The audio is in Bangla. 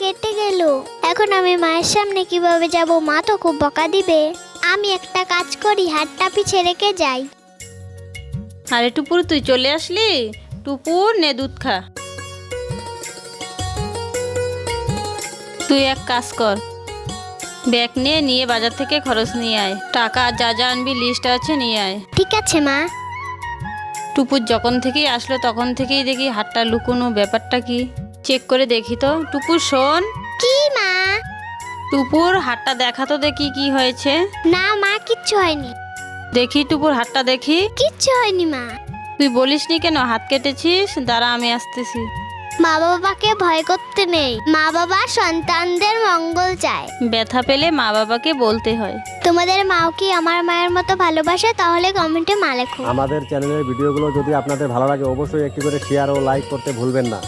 কেটে গেল। এখন আমি মায়ের সামনে কিভাবে যাব? মা তো খুব বকা দিবে। আমি একটা কাজ করি, হাতটা পিছে রেখে যাই। আরে টুপুর, তুই চলে আসলি? টুপুর, নে দুধ খা। তুই এক কাজ কর, ব্যাগ নিয়ে বাজার থেকে খরচ নিয়ে আয়। টাকা যা যা আনবি লিস্ট আছে, নিয়ে আয়। ঠিক আছে মা। টুপুর যখন থেকেই আসলো তখন থেকেই দেখি হাতটা লুকোনো, ব্যাপারটা কি চেক করে দেখি তো। টুপুর শোন। কি মা? টুপুর হাতটা দেখা তো দেখি কি হয়েছে। না মা, কিচ্ছু হয়নি। দেখি টুপুর হাতটা দেখি। কিচ্ছু হয়নি মা। তুই বলিসনি কেন হাত কেটেছিস? দাঁড়া আমি আসতেছি। মা বাবাকে ভয় করতে নেই, মা বাবা সন্তানদের মঙ্গল চায়। ব্যথা পেলে মা বাবাকে বলতে হয়। তোমাদের মাও কি আমার মায়ের মতো ভালোবাসে? তাহলে কমেন্টে মা লেখো। আমাদের চ্যানেলের ভিডিওগুলো যদি আপনাদের ভালো লাগে অবশ্যই একটি করে শেয়ার ও লাইক করতে ভুলবেন না।